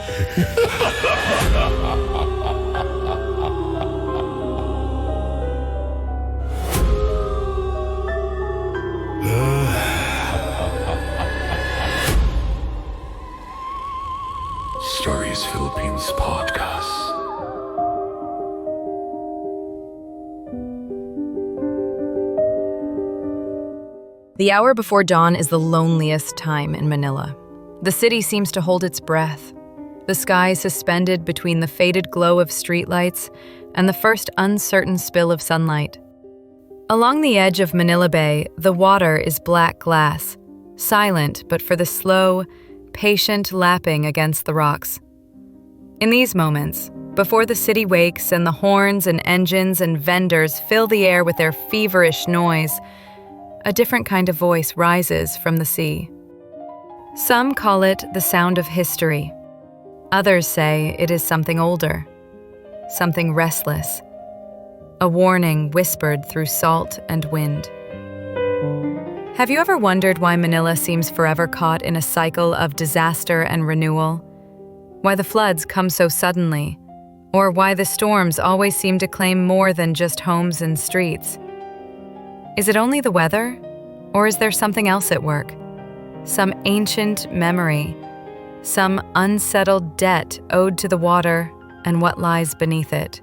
Stories Philippines Podcast. The hour before dawn is the loneliest time in Manila. The city seems to hold its breath, the sky suspended between the faded glow of streetlights and the first uncertain spill of sunlight. Along the edge of Manila Bay, the water is black glass, silent but for the slow, patient lapping against the rocks. In these moments, before the city wakes and the horns and engines and vendors fill the air with their feverish noise, a different kind of voice rises from the sea. Some call it the sound of history. Others say it is something older, something restless, a warning whispered through salt and wind. Have you ever wondered why Manila seems forever caught in a cycle of disaster and renewal? Why the floods come so suddenly? Or why the storms always seem to claim more than just homes and streets? Is it only the weather? Or is there something else at work? Some ancient memory, some unsettled debt owed to the water and what lies beneath it.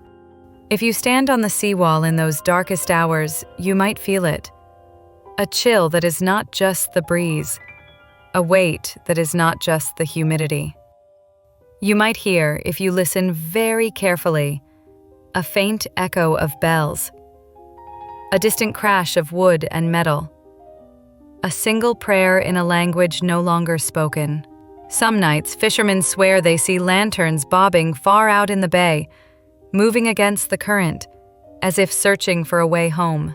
If you stand on the seawall in those darkest hours, you might feel it. A chill that is not just the breeze, a weight that is not just the humidity. You might hear, if you listen very carefully, a faint echo of bells, a distant crash of wood and metal, a single prayer in a language no longer spoken. Some nights, fishermen swear they see lanterns bobbing far out in the bay, moving against the current, as if searching for a way home.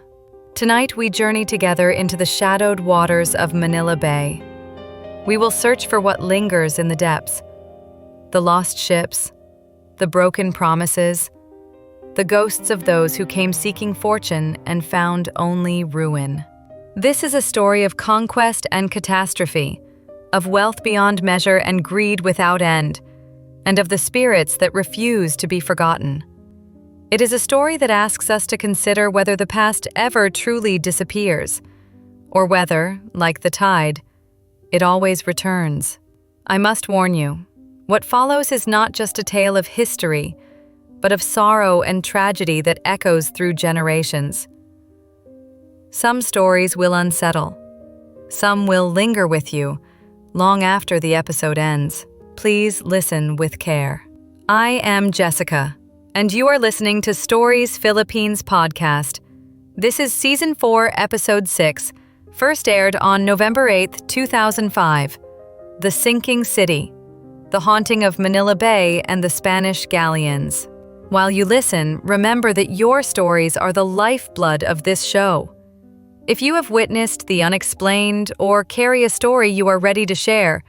Tonight, we journey together into the shadowed waters of Manila Bay. We will search for what lingers in the depths, the lost ships, the broken promises, the ghosts of those who came seeking fortune and found only ruin. This is a story of conquest and catastrophe, of wealth beyond measure and greed without end, and of the spirits that refuse to be forgotten. It is a story that asks us to consider whether the past ever truly disappears, or whether, like the tide, it always returns. I must warn you, what follows is not just a tale of history, but of sorrow and tragedy that echoes through generations. Some stories will unsettle. Some will linger with you long after the episode ends. Please listen with care. I am Jessica, and you are listening to Stories Philippines Podcast. This is Season 4, Episode 6, first aired on November 8, 2005. The Sinking City, the haunting of Manila Bay and the Spanish galleons. While you listen, remember that your stories are the lifeblood of this show. If you have witnessed the unexplained or carry a story you are ready to share,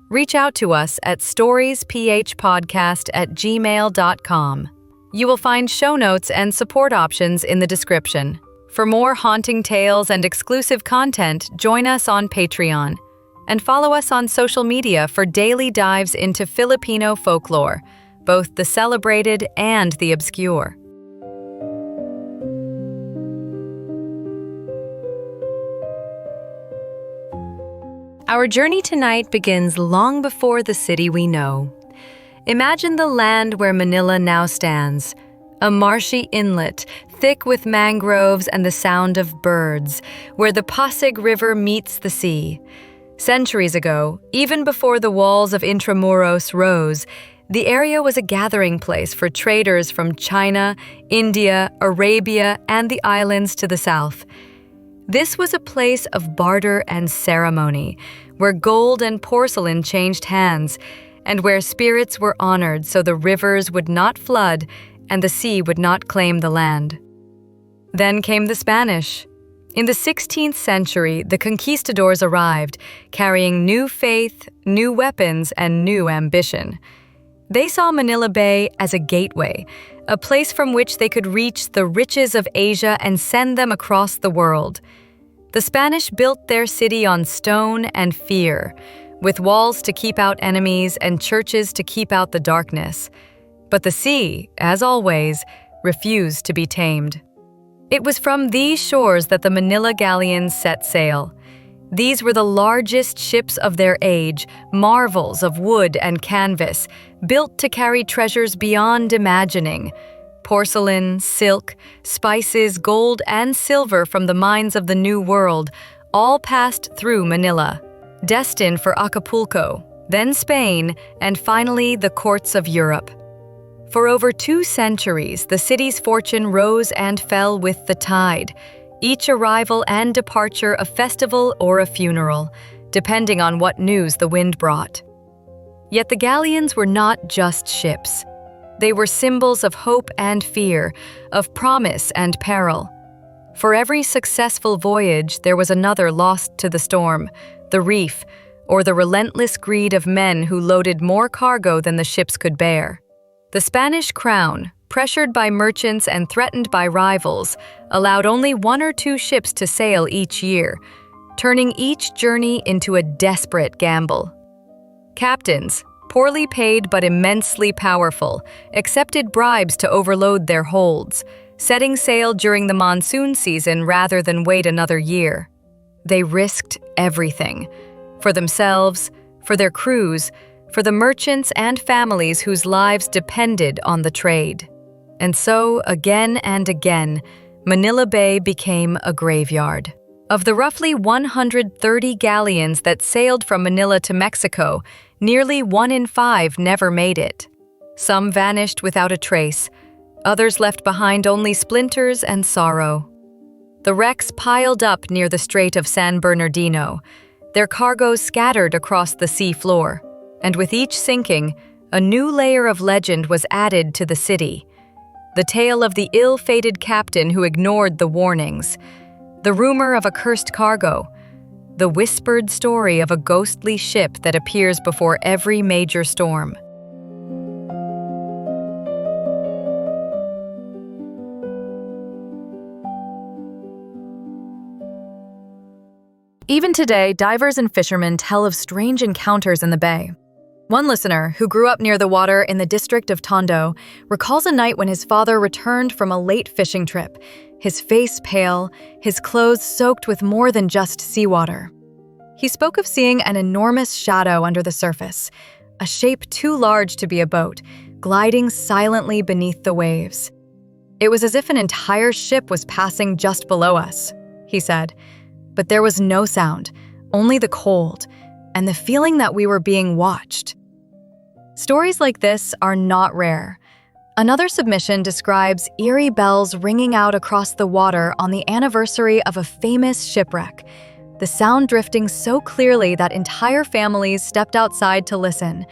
reach out to us at storiesphpodcast@gmail.com. You will find show notes and support options in the description. For more haunting tales and exclusive content, join us on Patreon and follow us on social media for daily dives into Filipino folklore, both the celebrated and the obscure. Our journey tonight begins long before the city we know. Imagine the land where Manila now stands, a marshy inlet, thick with mangroves and the sound of birds, where the Pasig River meets the sea. Centuries ago, even before the walls of Intramuros rose, the area was a gathering place for traders from China, India, Arabia, and the islands to the south. This was a place of barter and ceremony, where gold and porcelain changed hands, and where spirits were honored so the rivers would not flood and the sea would not claim the land. Then came the Spanish. In the 16th century, the conquistadors arrived, carrying new faith, new weapons, and new ambition. They saw Manila Bay as a gateway, a place from which they could reach the riches of Asia and send them across the world. The Spanish built their city on stone and fear, with walls to keep out enemies and churches to keep out the darkness. But the sea, as always, refused to be tamed. It was from these shores that the Manila galleons set sail. These were the largest ships of their age, marvels of wood and canvas, built to carry treasures beyond imagining. Porcelain, silk, spices, gold, and silver from the mines of the New World all passed through Manila, destined for Acapulco, then Spain, and finally the courts of Europe. For over 2 centuries, the city's fortune rose and fell with the tide, each arrival and departure a festival or a funeral, depending on what news the wind brought. Yet the galleons were not just ships. They were symbols of hope and fear, of promise and peril. For every successful voyage, there was another lost to the storm, the reef, or the relentless greed of men who loaded more cargo than the ships could bear. The Spanish crown, pressured by merchants and threatened by rivals, allowed only 1 or 2 ships to sail each year, turning each journey into a desperate gamble. Captains, poorly paid but immensely powerful, accepted bribes to overload their holds, setting sail during the monsoon season rather than wait another year. They risked everything, for themselves, for their crews, for the merchants and families whose lives depended on the trade. And so, again and again, Manila Bay became a graveyard. Of the roughly 130 galleons that sailed from Manila to Mexico, nearly 1 in 5 never made it. Some vanished without a trace, others left behind only splinters and sorrow. The wrecks piled up near the Strait of San Bernardino, their cargoes scattered across the sea floor, and with each sinking, a new layer of legend was added to the city. The tale of the ill-fated captain who ignored the warnings, the rumor of a cursed cargo, the whispered story of a ghostly ship that appears before every major storm. Even today, divers and fishermen tell of strange encounters in the bay. One listener, who grew up near the water in the district of Tondo, recalls a night when his father returned from a late fishing trip, his face pale, his clothes soaked with more than just seawater. He spoke of seeing an enormous shadow under the surface, a shape too large to be a boat, gliding silently beneath the waves. It was as if an entire ship was passing just below us, he said, but there was no sound, only the cold, and the feeling that we were being watched. Stories like this are not rare. Another submission describes eerie bells ringing out across the water on the anniversary of a famous shipwreck, the sound drifting so clearly that entire families stepped outside to listen,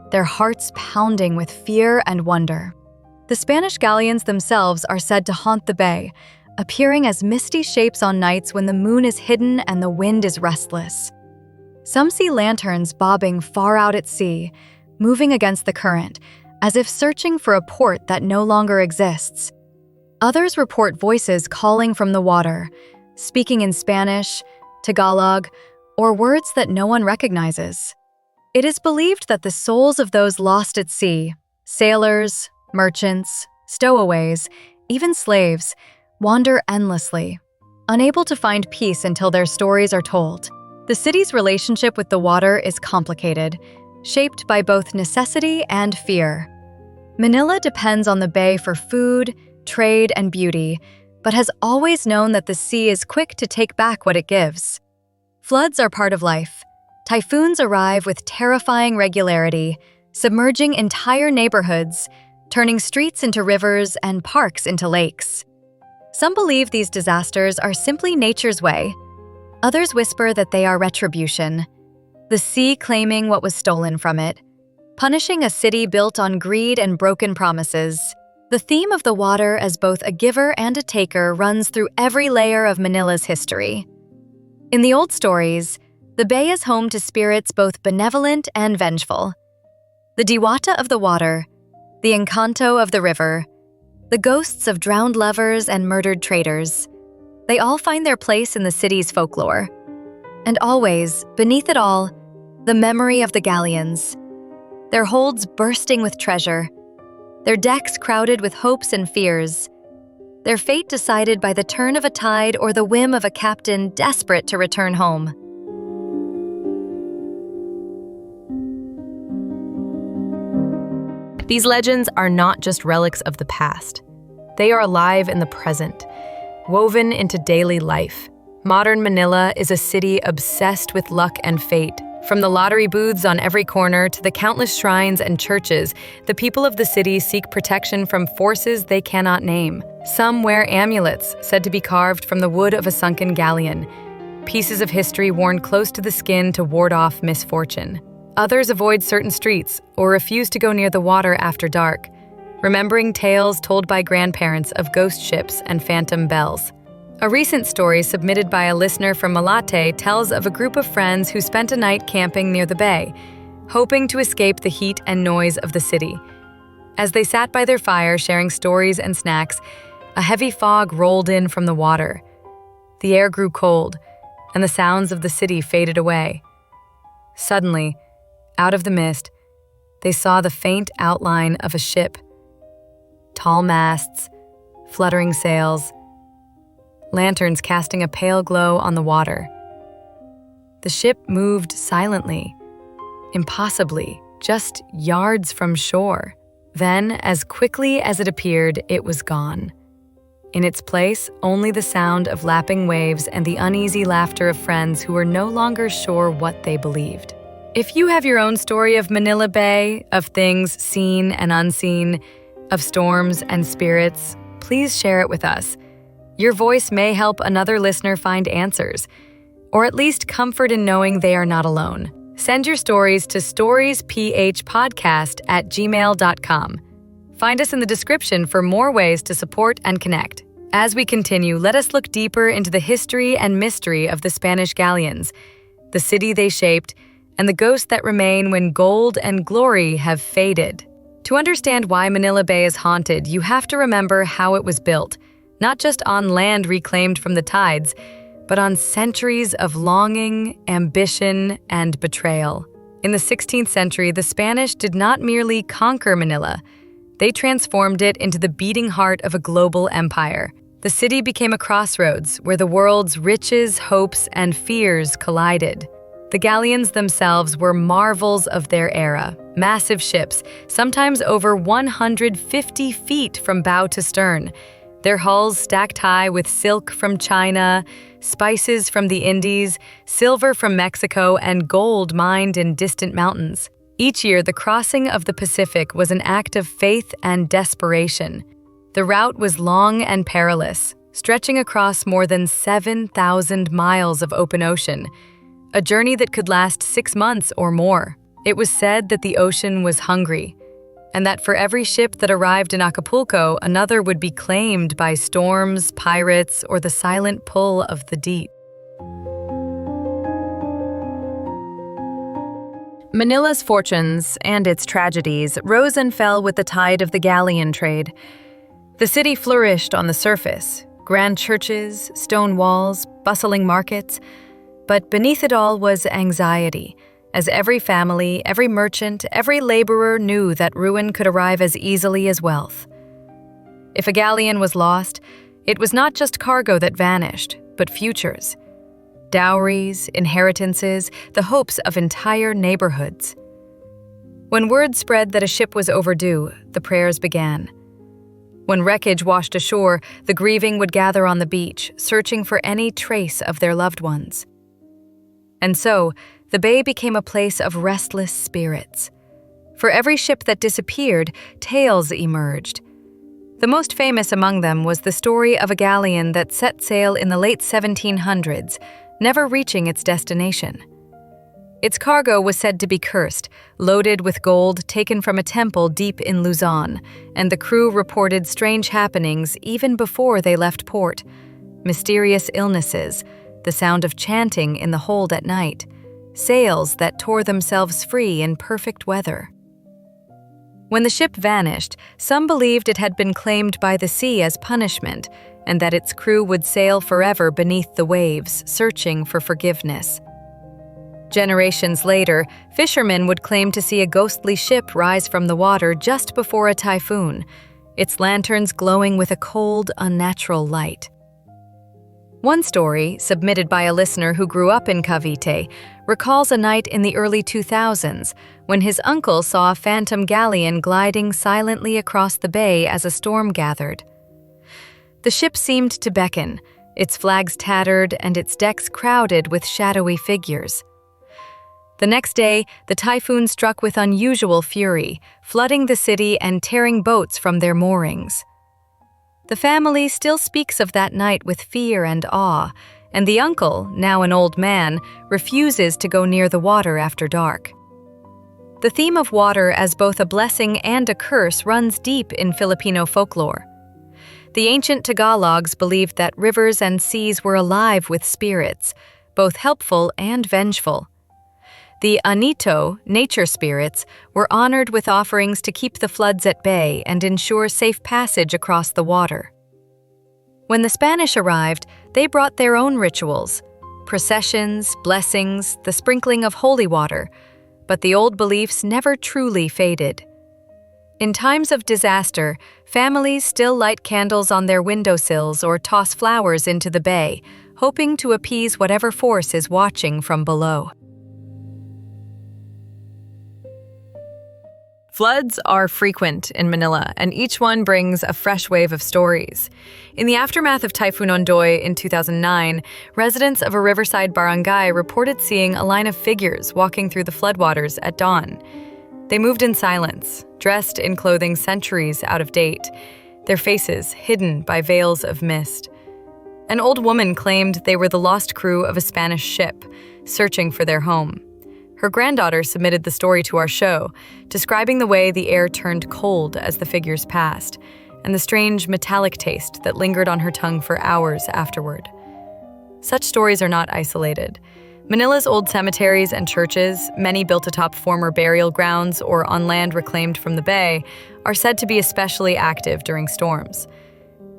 their hearts pounding with fear and wonder. The Spanish galleons themselves are said to haunt the bay, appearing as misty shapes on nights when the moon is hidden and the wind is restless. Some see lanterns bobbing far out at sea, moving against the current, as if searching for a port that no longer exists. Others report voices calling from the water, speaking in Spanish, Tagalog, or words that no one recognizes. It is believed that the souls of those lost at sea, sailors, merchants, stowaways, even slaves, wander endlessly, unable to find peace until their stories are told. The city's relationship with the water is complicated, shaped by both necessity and fear. Manila depends on the bay for food, trade, and beauty, but has always known that the sea is quick to take back what it gives. Floods are part of life. Typhoons arrive with terrifying regularity, submerging entire neighborhoods, turning streets into rivers and parks into lakes. Some believe these disasters are simply nature's way. Others whisper that they are retribution, the sea claiming what was stolen from it, punishing a city built on greed and broken promises. The theme of the water as both a giver and a taker runs through every layer of Manila's history. In the old stories, the bay is home to spirits both benevolent and vengeful. The Diwata of the water, the Encanto of the river, the ghosts of drowned lovers and murdered traders. They all find their place in the city's folklore. And always, beneath it all, The memory of the galleons, their holds bursting with treasure, their decks crowded with hopes and fears, their fate decided by the turn of a tide or the whim of a captain desperate to return home. These legends are not just relics of the past. They are alive in the present, woven into daily life. Modern Manila is a city obsessed with luck and fate. From the lottery booths on every corner to the countless shrines and churches, the people of the city seek protection from forces they cannot name. Some wear amulets said to be carved from the wood of a sunken galleon, pieces of history worn close to the skin to ward off misfortune. Others avoid certain streets or refuse to go near the water after dark, remembering tales told by grandparents of ghost ships and phantom bells. A recent story submitted by a listener from Malate tells of a group of friends who spent a night camping near the bay, hoping to escape the heat and noise of the city. As they sat by their fire sharing stories and snacks, a heavy fog rolled in from the water. The air grew cold, and the sounds of the city faded away. Suddenly, out of the mist, they saw the faint outline of a ship. Tall masts, fluttering sails, lanterns casting a pale glow on the water. The ship moved silently, impossibly, just yards from shore. Then, as quickly as it appeared, it was gone. In its place, only the sound of lapping waves and the uneasy laughter of friends who were no longer sure what they believed. If you have your own story of Manila Bay, of things seen and unseen, of storms and spirits, please share it with us. Your voice may help another listener find answers, or at least comfort in knowing they are not alone. Send your stories to storiesphpodcast@gmail.com. Find us in the description for more ways to support and connect. As we continue, let us look deeper into the history and mystery of the Spanish galleons, the city they shaped, and the ghosts that remain when gold and glory have faded. To understand why Manila Bay is haunted, you have to remember how it was built, not just on land reclaimed from the tides, but on centuries of longing, ambition, and betrayal. In the 16th century, the Spanish did not merely conquer Manila. They transformed it into the beating heart of a global empire. The city became a crossroads where the world's riches, hopes, and fears collided. The galleons themselves were marvels of their era, massive ships, sometimes over 150 feet from bow to stern. Their hulls stacked high with silk from China, spices from the Indies, silver from Mexico, and gold mined in distant mountains. Each year, the crossing of the Pacific was an act of faith and desperation. The route was long and perilous, stretching across more than 7,000 miles of open ocean, a journey that could last 6 months or more. It was said that the ocean was hungry, and that for every ship that arrived in Acapulco, another would be claimed by storms, pirates, or the silent pull of the deep. Manila's fortunes and its tragedies rose and fell with the tide of the galleon trade. The city flourished on the surface, grand churches, stone walls, bustling markets, but beneath it all was anxiety, as every family, every merchant, every laborer knew that ruin could arrive as easily as wealth. If a galleon was lost, it was not just cargo that vanished, but futures. Dowries, inheritances, the hopes of entire neighborhoods. When word spread that a ship was overdue, the prayers began. When wreckage washed ashore, the grieving would gather on the beach, searching for any trace of their loved ones. And so, the bay became a place of restless spirits. For every ship that disappeared, tales emerged. The most famous among them was the story of a galleon that set sail in the late 1700s, never reaching its destination. Its cargo was said to be cursed, loaded with gold taken from a temple deep in Luzon, and the crew reported strange happenings even before they left port. Mysterious illnesses, the sound of chanting in the hold at night, sails that tore themselves free in perfect weather. When the ship vanished, some believed it had been claimed by the sea as punishment, and that its crew would sail forever beneath the waves, searching for forgiveness. Generations later, fishermen would claim to see a ghostly ship rise from the water just before a typhoon, its lanterns glowing with a cold, unnatural light. One story, submitted by a listener who grew up in Cavite, recalls a night in the early 2000s when his uncle saw a phantom galleon gliding silently across the bay as a storm gathered. The ship seemed to beckon, its flags tattered and its decks crowded with shadowy figures. The next day, the typhoon struck with unusual fury, flooding the city and tearing boats from their moorings. The family still speaks of that night with fear and awe, and the uncle, now an old man, refuses to go near the water after dark. The theme of water as both a blessing and a curse runs deep in Filipino folklore. The ancient Tagalogs believed that rivers and seas were alive with spirits, both helpful and vengeful. The Anito, nature spirits, were honored with offerings to keep the floods at bay and ensure safe passage across the water. When the Spanish arrived, they brought their own rituals, processions, blessings, the sprinkling of holy water, but the old beliefs never truly faded. In times of disaster, families still light candles on their windowsills or toss flowers into the bay, hoping to appease whatever force is watching from below. Floods are frequent in Manila, and each one brings a fresh wave of stories. In the aftermath of Typhoon Ondoy in 2009, residents of a riverside barangay reported seeing a line of figures walking through the floodwaters at dawn. They moved in silence, dressed in clothing centuries out of date, their faces hidden by veils of mist. An old woman claimed they were the lost crew of a Spanish ship, searching for their home. Her granddaughter submitted the story to our show, describing the way the air turned cold as the figures passed, and the strange metallic taste that lingered on her tongue for hours afterward. Such stories are not isolated. Manila's old cemeteries and churches, many built atop former burial grounds or on land reclaimed from the bay, are said to be especially active during storms.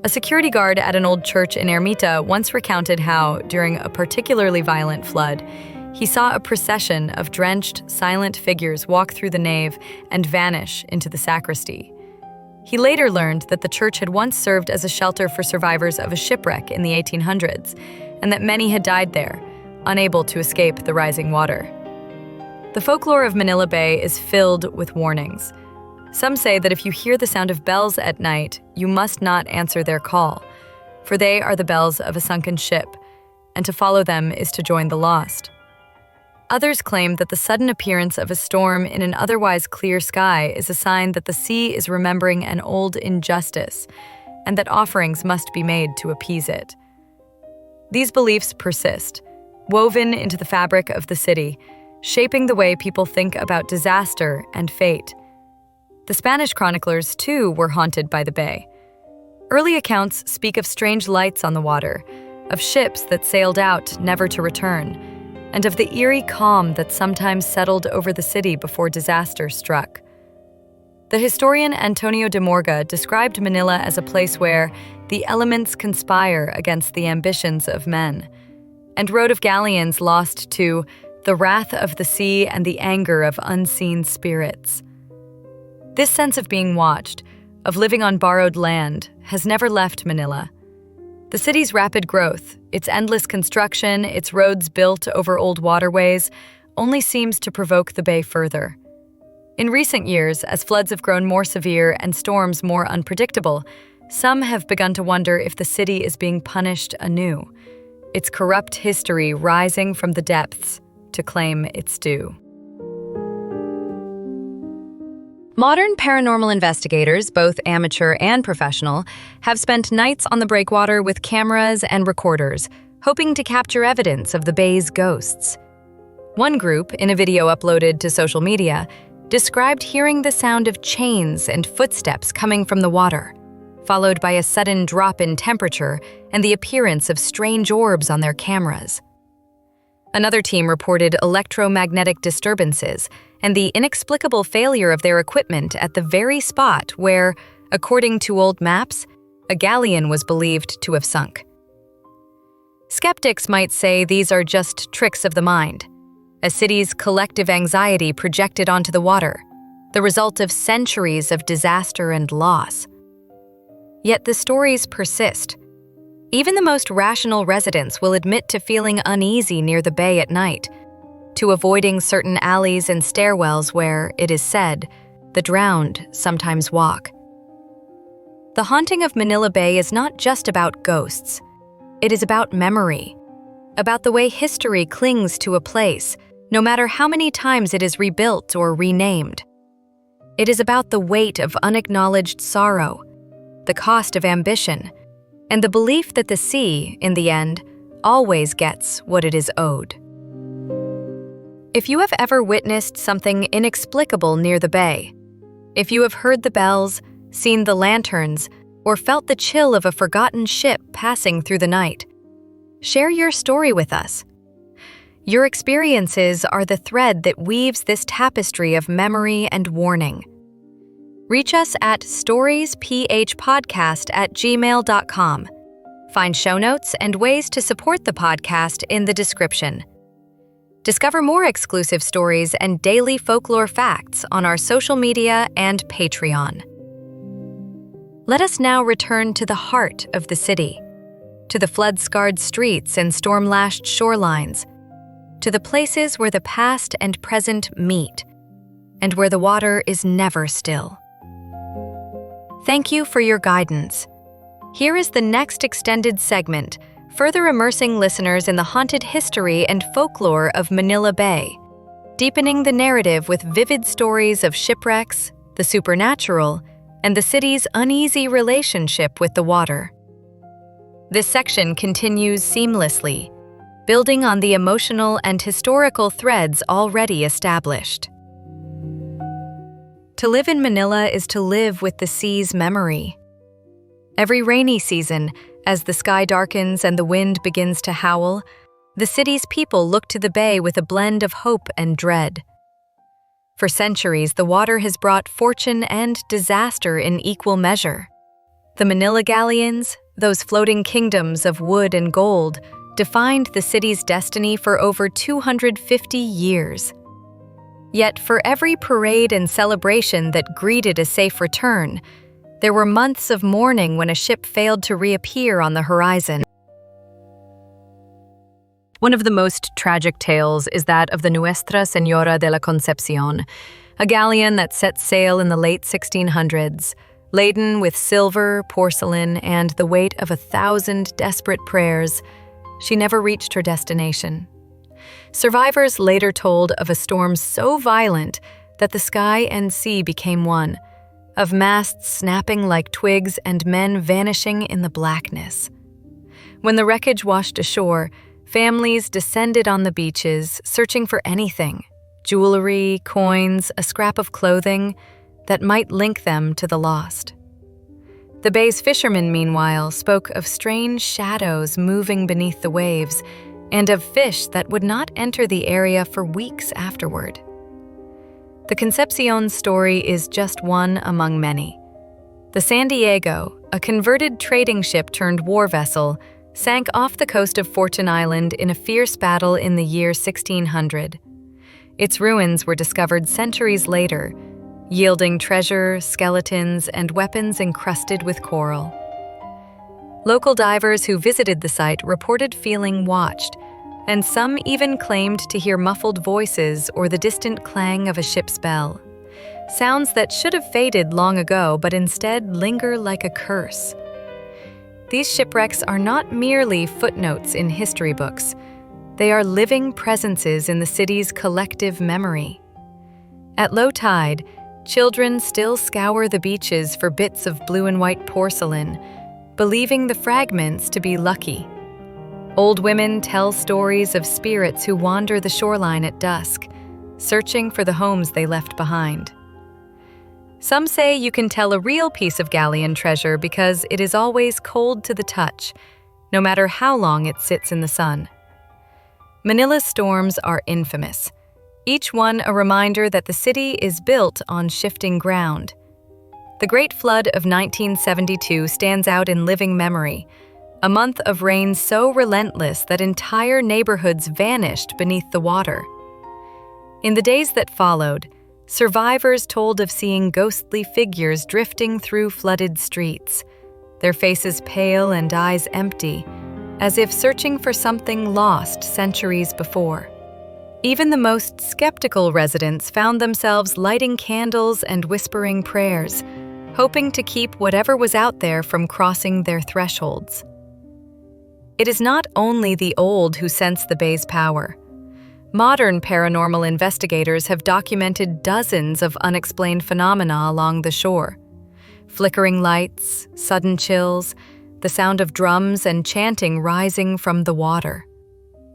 A security guard at an old church in Ermita once recounted how, during a particularly violent flood, he saw a procession of drenched, silent figures walk through the nave and vanish into the sacristy. He later learned that the church had once served as a shelter for survivors of a shipwreck in the 1800s, and that many had died there, unable to escape the rising water. The folklore of Manila Bay is filled with warnings. Some say that if you hear the sound of bells at night, you must not answer their call, for they are the bells of a sunken ship, and to follow them is to join the lost. Others claim that the sudden appearance of a storm in an otherwise clear sky is a sign that the sea is remembering an old injustice, and that offerings must be made to appease it. These beliefs persist, woven into the fabric of the city, shaping the way people think about disaster and fate. The Spanish chroniclers, too, were haunted by the bay. Early accounts speak of strange lights on the water, of ships that sailed out never to return, and of the eerie calm that sometimes settled over the city before disaster struck. The historian Antonio de Morga described Manila as a place where the elements conspire against the ambitions of men, and wrote of galleons lost to the wrath of the sea and the anger of unseen spirits. This sense of being watched, of living on borrowed land, has never left Manila. The city's rapid growth, its endless construction, its roads built over old waterways, only seems to provoke the bay further. In recent years, as floods have grown more severe and storms more unpredictable, some have begun to wonder if the city is being punished anew, its corrupt history rising from the depths to claim its due. Modern paranormal investigators, both amateur and professional, have spent nights on the breakwater with cameras and recorders, hoping to capture evidence of the bay's ghosts. One group, in a video uploaded to social media, described hearing the sound of chains and footsteps coming from the water, followed by a sudden drop in temperature and the appearance of strange orbs on their cameras. Another team reported electromagnetic disturbances and the inexplicable failure of their equipment at the very spot where, according to old maps, a galleon was believed to have sunk. Skeptics might say these are just tricks of the mind, a city's collective anxiety projected onto the water, the result of centuries of disaster and loss. Yet the stories persist. Even the most rational residents will admit to feeling uneasy near the bay at night, to avoiding certain alleys and stairwells where, it is said, the drowned sometimes walk. The haunting of Manila Bay is not just about ghosts. It is about memory, about the way history clings to a place, no matter how many times it is rebuilt or renamed. It is about the weight of unacknowledged sorrow, the cost of ambition, and the belief that the sea, in the end, always gets what it is owed. If you have ever witnessed something inexplicable near the bay, if you have heard the bells, seen the lanterns, or felt the chill of a forgotten ship passing through the night, share your story with us. Your experiences are the thread that weaves this tapestry of memory and warning. Reach us at storiesphpodcast@gmail.com. Find show notes and ways to support the podcast in the description. Discover more exclusive stories and daily folklore facts on our social media and Patreon. Let us now return to the heart of the city, to the flood-scarred streets and storm-lashed shorelines, to the places where the past and present meet, and where the water is never still. Thank you for your guidance. Here is the next extended segment, further immersing listeners in the haunted history and folklore of Manila Bay, deepening the narrative with vivid stories of shipwrecks, the supernatural, and the city's uneasy relationship with the water. This section continues seamlessly, building on the emotional and historical threads already established. To live in Manila is to live with the sea's memory. Every rainy season, as the sky darkens and the wind begins to howl, the city's people look to the bay with a blend of hope and dread. For centuries, the water has brought fortune and disaster in equal measure. The Manila galleons, those floating kingdoms of wood and gold, defined the city's destiny for over 250 years. Yet for every parade and celebration that greeted a safe return, there were months of mourning when a ship failed to reappear on the horizon. One of the most tragic tales is that of the Nuestra Señora de la Concepción, a galleon that set sail in the late 1600s, laden with silver, porcelain, and the weight of 1,000 desperate prayers. She never reached her destination. Survivors later told of a storm so violent that the sky and sea became one, of masts snapping like twigs and men vanishing in the blackness. When the wreckage washed ashore, families descended on the beaches, searching for anything, jewelry, coins, a scrap of clothing, that might link them to the lost. The bay's fishermen, meanwhile, spoke of strange shadows moving beneath the waves, and of fish that would not enter the area for weeks afterward. The Concepcion story is just one among many. The San Diego, a converted trading ship turned war vessel, sank off the coast of Fortune Island in a fierce battle in the year 1600. Its ruins were discovered centuries later, yielding treasure, skeletons, and weapons encrusted with coral. Local divers who visited the site reported feeling watched, and some even claimed to hear muffled voices or the distant clang of a ship's bell. Sounds that should have faded long ago but instead linger like a curse. These shipwrecks are not merely footnotes in history books. They are living presences in the city's collective memory. At low tide, children still scour the beaches for bits of blue and white porcelain, believing the fragments to be lucky. Old women tell stories of spirits who wander the shoreline at dusk, searching for the homes they left behind. Some say you can tell a real piece of galleon treasure because it is always cold to the touch, no matter how long it sits in the sun. Manila's storms are infamous, each one a reminder that the city is built on shifting ground. The Great Flood of 1972 stands out in living memory, a month of rain so relentless that entire neighborhoods vanished beneath the water. In the days that followed, survivors told of seeing ghostly figures drifting through flooded streets, their faces pale and eyes empty, as if searching for something lost centuries before. Even the most skeptical residents found themselves lighting candles and whispering prayers, hoping to keep whatever was out there from crossing their thresholds. It is not only the old who sense the bay's power. Modern paranormal investigators have documented dozens of unexplained phenomena along the shore. Flickering lights, sudden chills, the sound of drums and chanting rising from the water.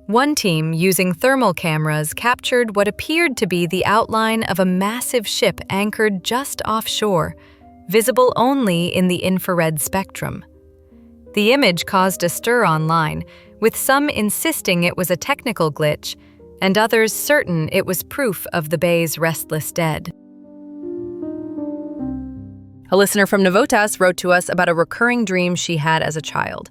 One team, using thermal cameras, captured what appeared to be the outline of a massive ship anchored just offshore, visible only in the infrared spectrum. The image caused a stir online, with some insisting it was a technical glitch, and others certain it was proof of the bay's restless dead. A listener from Novotas wrote to us about a recurring dream she had as a child.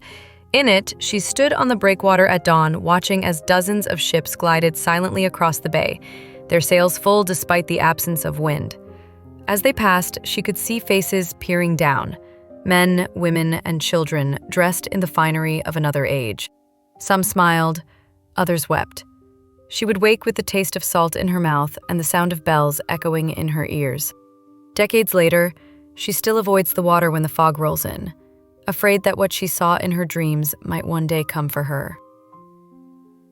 In it, she stood on the breakwater at dawn, watching as dozens of ships glided silently across the bay, their sails full despite the absence of wind. As they passed, she could see faces peering down, men, women, and children dressed in the finery of another age. Some smiled, others wept. She would wake with the taste of salt in her mouth and the sound of bells echoing in her ears. Decades later, she still avoids the water when the fog rolls in, afraid that what she saw in her dreams might one day come for her.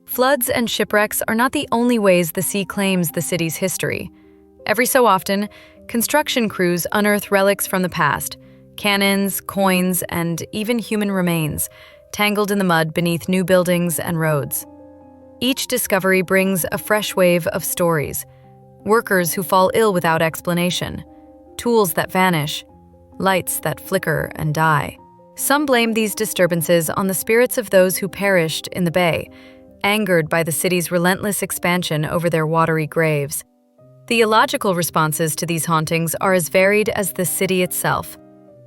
Floods and shipwrecks are not the only ways the sea claims the city's history. Every so often, construction crews unearth relics from the past, cannons, coins, and even human remains, tangled in the mud beneath new buildings and roads. Each discovery brings a fresh wave of stories: workers who fall ill without explanation, tools that vanish, lights that flicker and die. Some blame these disturbances on the spirits of those who perished in the bay, angered by the city's relentless expansion over their watery graves. Theological responses to these hauntings are as varied as the city itself.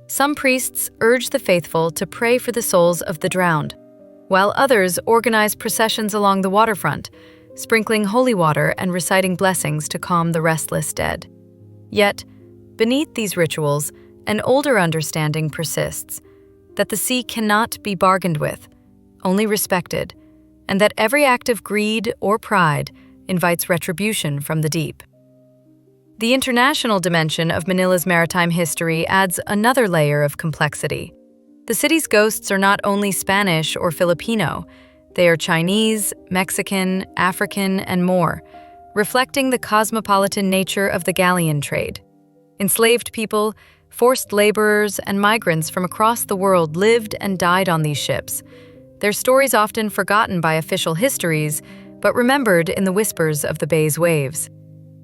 Some priests urge the faithful to pray for the souls of the drowned, while others organize processions along the waterfront, sprinkling holy water and reciting blessings to calm the restless dead. Yet, beneath these rituals, an older understanding persists: that the sea cannot be bargained with, only respected, and that every act of greed or pride invites retribution from the deep. The international dimension of Manila's maritime history adds another layer of complexity. The city's ghosts are not only Spanish or Filipino, they are Chinese, Mexican, African, and more, reflecting the cosmopolitan nature of the galleon trade. Enslaved people, forced laborers, and migrants from across the world lived and died on these ships, their stories often forgotten by official histories, but remembered in the whispers of the bay's waves.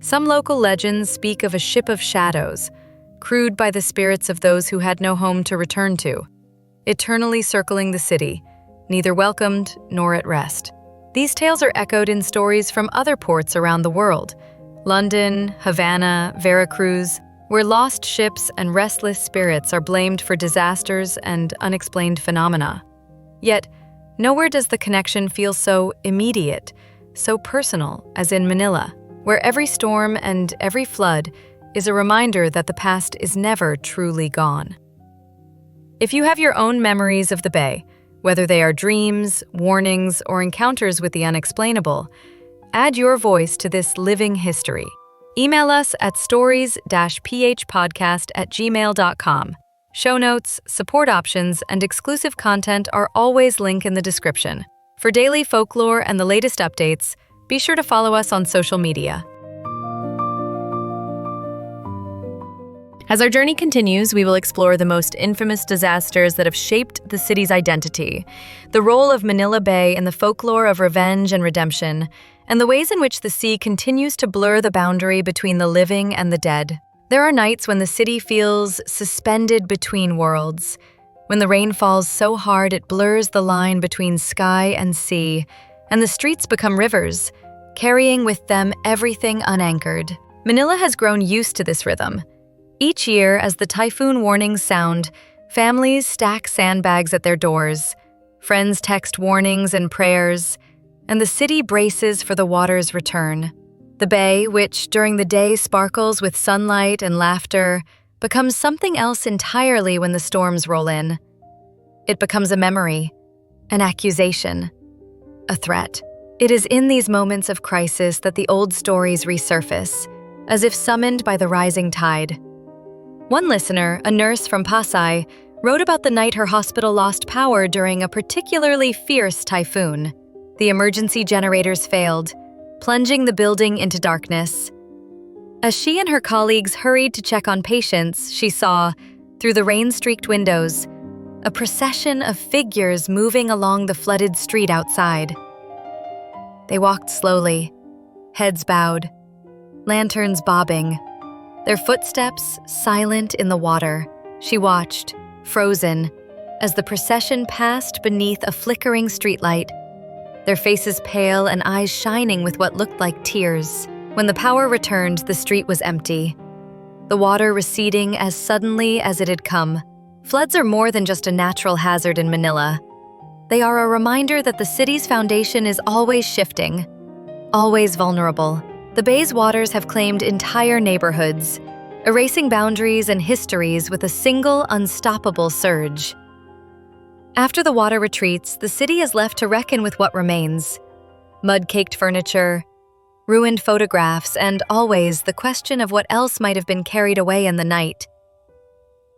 Some local legends speak of a ship of shadows, crewed by the spirits of those who had no home to return to, eternally circling the city, neither welcomed nor at rest. These tales are echoed in stories from other ports around the world: London, Havana, Veracruz, where lost ships and restless spirits are blamed for disasters and unexplained phenomena. Yet, nowhere does the connection feel so immediate, so personal as in Manila, where every storm and every flood is a reminder that the past is never truly gone. If you have your own memories of the bay, whether they are dreams, warnings, or encounters with the unexplainable, add your voice to this living history. Email us at stories-phpodcast@gmail.com. Show notes, support options, and exclusive content are always linked in the description. For daily folklore and the latest updates, be sure to follow us on social media. As our journey continues, we will explore the most infamous disasters that have shaped the city's identity, the role of Manila Bay in the folklore of revenge and redemption, and the ways in which the sea continues to blur the boundary between the living and the dead. There are nights when the city feels suspended between worlds, when the rain falls so hard it blurs the line between sky and sea, and the streets become rivers, carrying with them everything unanchored. Manila has grown used to this rhythm. Each year, as the typhoon warnings sound, families stack sandbags at their doors, friends text warnings and prayers, and the city braces for the water's return. The bay, which during the day sparkles with sunlight and laughter, becomes something else entirely when the storms roll in. It becomes a memory, an accusation, a threat. It is in these moments of crisis that the old stories resurface, as if summoned by the rising tide. One listener, a nurse from Pasay, wrote about the night her hospital lost power during a particularly fierce typhoon. The emergency generators failed, plunging the building into darkness. As she and her colleagues hurried to check on patients, she saw, through the rain-streaked windows, a procession of figures moving along the flooded street outside. They walked slowly, heads bowed, lanterns bobbing, their footsteps silent in the water. She watched, frozen, as the procession passed beneath a flickering streetlight, their faces pale and eyes shining with what looked like tears. When the power returned, the street was empty, the water receding as suddenly as it had come. Floods are more than just a natural hazard in Manila. They are a reminder that the city's foundation is always shifting, always vulnerable. The bay's waters have claimed entire neighborhoods, erasing boundaries and histories with a single unstoppable surge. After the water retreats, the city is left to reckon with what remains: mud-caked furniture, ruined photographs, and always the question of what else might have been carried away in the night.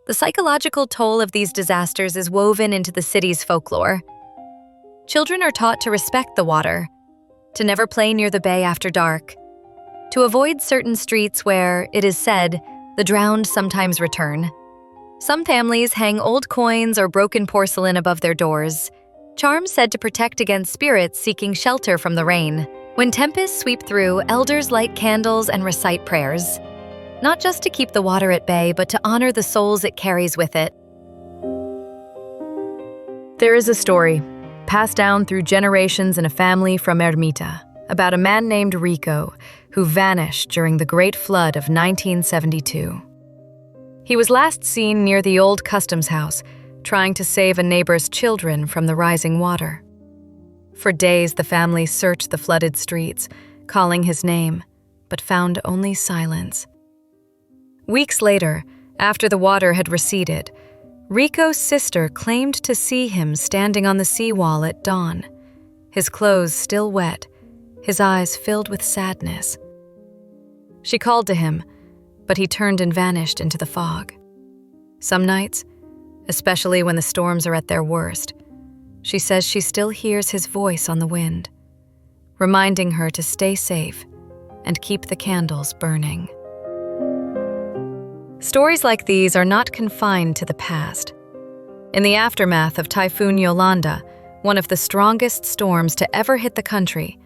The psychological toll of these disasters is woven into the city's folklore. Children are taught to respect the water, to never play near the bay after dark, to avoid certain streets where, it is said, the drowned sometimes return. Some families hang old coins or broken porcelain above their doors, charms said to protect against spirits seeking shelter from the rain. When tempests sweep through, elders light candles and recite prayers, not just to keep the water at bay, but to honor the souls it carries with it. There is a story, passed down through generations in a family from Ermita, about a man named Rico who vanished during the Great Flood of 1972. He was last seen near the old customs house, trying to save a neighbor's children from the rising water. For days, the family searched the flooded streets, calling his name, but found only silence. Weeks later, after the water had receded, Rico's sister claimed to see him standing on the seawall at dawn, his clothes still wet, his eyes filled with sadness. She called to him, but he turned and vanished into the fog. Some nights, especially when the storms are at their worst, she says she still hears his voice on the wind, reminding her to stay safe and keep the candles burning. Stories like these are not confined to the past. In the aftermath of Typhoon Yolanda, one of the strongest storms to ever hit the country,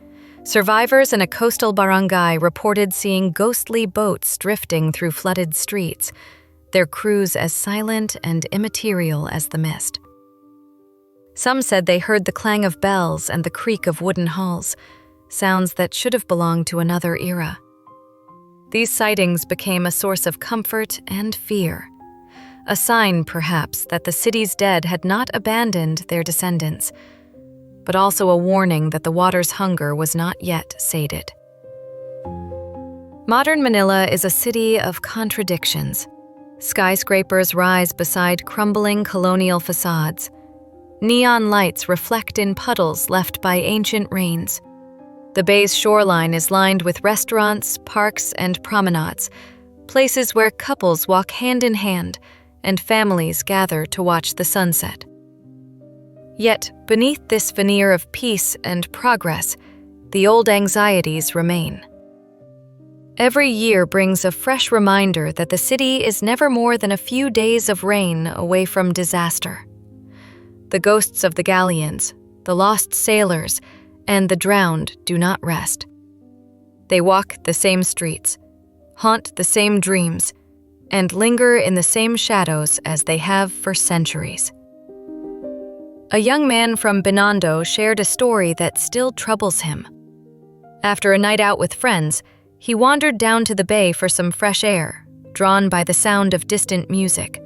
survivors in a coastal barangay reported seeing ghostly boats drifting through flooded streets, their crews as silent and immaterial as the mist. Some said they heard the clang of bells and the creak of wooden hulls, sounds that should have belonged to another era. These sightings became a source of comfort and fear, a sign, perhaps, that the city's dead had not abandoned their descendants, but also a warning that the water's hunger was not yet sated. Modern Manila is a city of contradictions. Skyscrapers rise beside crumbling colonial facades. Neon lights reflect in puddles left by ancient rains. The bay's shoreline is lined with restaurants, parks, and promenades, places where couples walk hand in hand and families gather to watch the sunset. Yet, beneath this veneer of peace and progress, the old anxieties remain. Every year brings a fresh reminder that the city is never more than a few days of rain away from disaster. The ghosts of the galleons, the lost sailors, and the drowned do not rest. They walk the same streets, haunt the same dreams, and linger in the same shadows as they have for centuries. A young man from Binondo shared a story that still troubles him. After a night out with friends, he wandered down to the bay for some fresh air, drawn by the sound of distant music.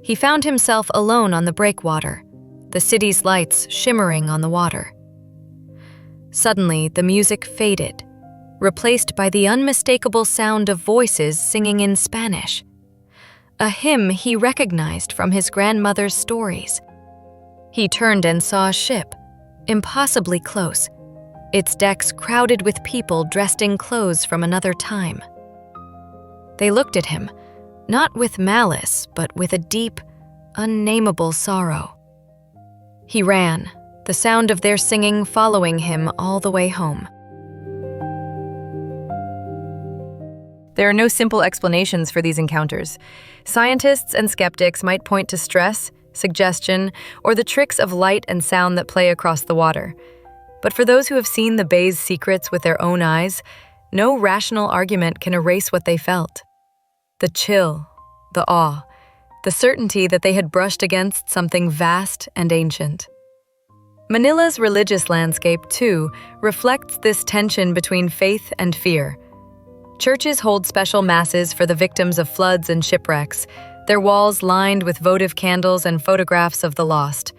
He found himself alone on the breakwater, the city's lights shimmering on the water. Suddenly, the music faded, replaced by the unmistakable sound of voices singing in Spanish. A hymn he recognized from his grandmother's stories. He turned and saw a ship, impossibly close, its decks crowded with people dressed in clothes from another time. They looked at him, not with malice, but with a deep, unnameable sorrow. He ran, the sound of their singing following him all the way home. There are no simple explanations for these encounters. Scientists and skeptics might point to stress, suggestion, or the tricks of light and sound that play across the water. But for those who have seen the bay's secrets with their own eyes, no rational argument can erase what they felt. The chill, the awe, the certainty that they had brushed against something vast and ancient. Manila's religious landscape, too, reflects this tension between faith and fear. Churches hold special masses for the victims of floods and shipwrecks, their walls lined with votive candles and photographs of the lost.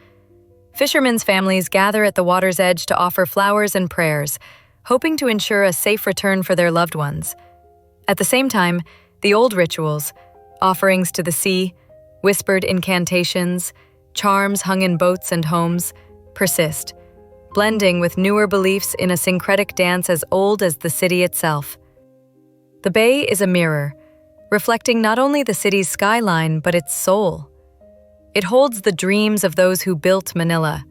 Fishermen's families gather at the water's edge to offer flowers and prayers, hoping to ensure a safe return for their loved ones. At the same time, the old rituals, offerings to the sea, whispered incantations, charms hung in boats and homes, persist, blending with newer beliefs in a syncretic dance as old as the city itself. The bay is a mirror, reflecting not only the city's skyline but its soul. It holds the dreams of those who built Manila,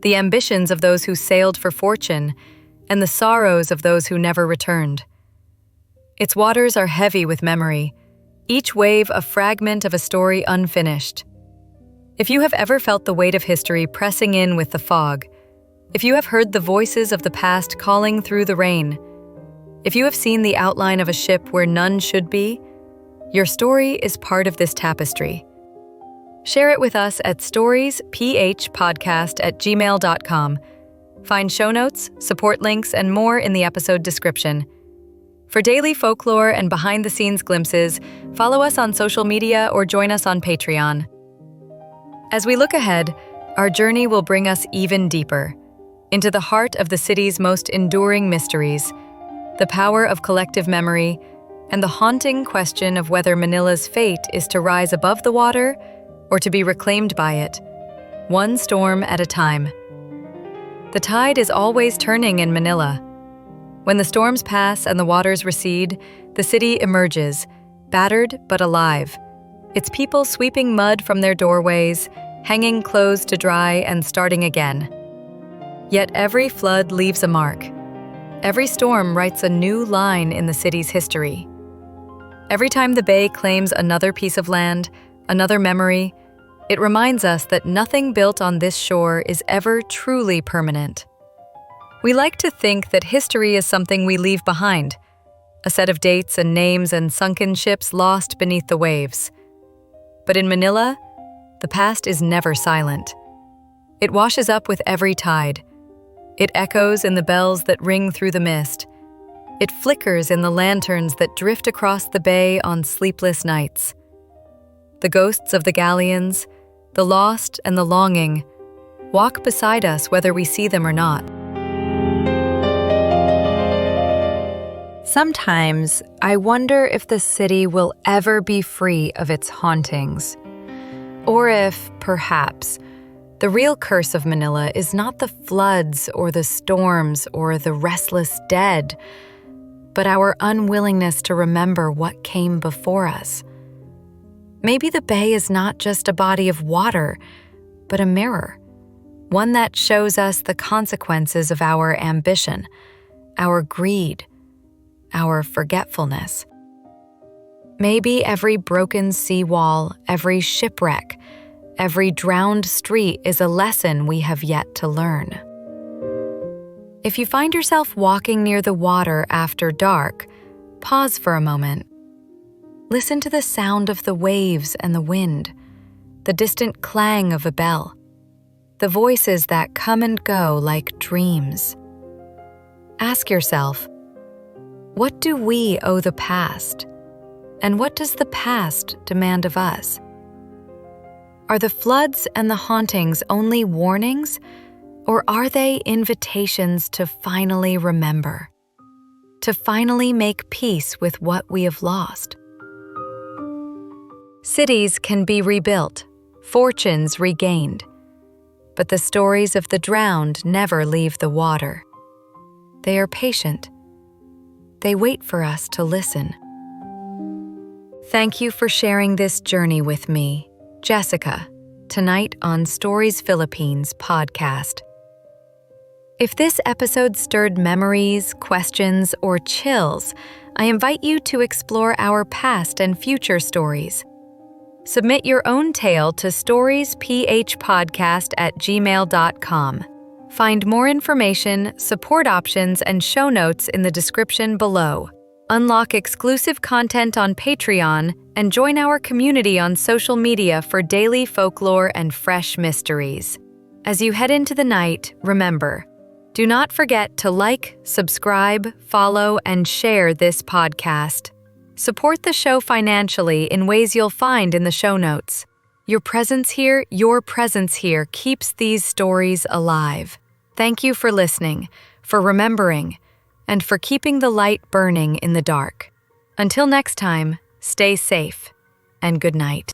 the ambitions of those who sailed for fortune, and the sorrows of those who never returned. Its waters are heavy with memory, each wave a fragment of a story unfinished. If you have ever felt the weight of history pressing in with the fog, if you have heard the voices of the past calling through the rain, if you have seen the outline of a ship where none should be, your story is part of this tapestry. Share it with us at storiesphpodcast@gmail.com. Find show notes, support links, and more in the episode description. For daily folklore and behind-the-scenes glimpses, follow us on social media or join us on Patreon. As we look ahead, our journey will bring us even deeper, into the heart of the city's most enduring mysteries, the power of collective memory, and the haunting question of whether Manila's fate is to rise above the water or to be reclaimed by it, one storm at a time. The tide is always turning in Manila. When the storms pass and the waters recede, the city emerges, battered but alive, its people sweeping mud from their doorways, hanging clothes to dry and starting again. Yet every flood leaves a mark. Every storm writes a new line in the city's history. Every time the bay claims another piece of land, another memory, it reminds us that nothing built on this shore is ever truly permanent. We like to think that history is something we leave behind, a set of dates and names and sunken ships lost beneath the waves. But in Manila, the past is never silent. It washes up with every tide. It echoes in the bells that ring through the mist. It flickers in the lanterns that drift across the bay on sleepless nights. The ghosts of the galleons, the lost and the longing, walk beside us whether we see them or not. Sometimes I wonder if the city will ever be free of its hauntings, or if, perhaps, the real curse of Manila is not the floods or the storms or the restless dead, but our unwillingness to remember what came before us. Maybe the bay is not just a body of water, but a mirror, one that shows us the consequences of our ambition, our greed, our forgetfulness. Maybe every broken seawall, every shipwreck, every drowned street is a lesson we have yet to learn. If you find yourself walking near the water after dark, pause for a moment. Listen to the sound of the waves and the wind, the distant clang of a bell, the voices that come and go like dreams. Ask yourself, what do we owe the past? And what does the past demand of us? Are the floods and the hauntings only warnings, or are they invitations to finally remember? to finally make peace with what we have lost. Cities can be rebuilt, fortunes regained, but the stories of the drowned never leave the water. They are patient. They wait for us to listen. Thank you for sharing this journey with me, Jessica, tonight on Stories Philippines podcast. If this episode stirred memories, questions, or chills, I invite you to explore our past and future stories. Submit your own tale to storiesphpodcast@gmail.com. Find more information, support options, and show notes in the description below. Unlock exclusive content on Patreon and join our community on social media for daily folklore and fresh mysteries. As you head into the night, remember, do not forget to like, subscribe, follow, and share this podcast. Support the show financially in ways you'll find in the show notes. Your presence here keeps these stories alive. Thank you for listening, for remembering, and for keeping the light burning in the dark. Until next time, stay safe and good night.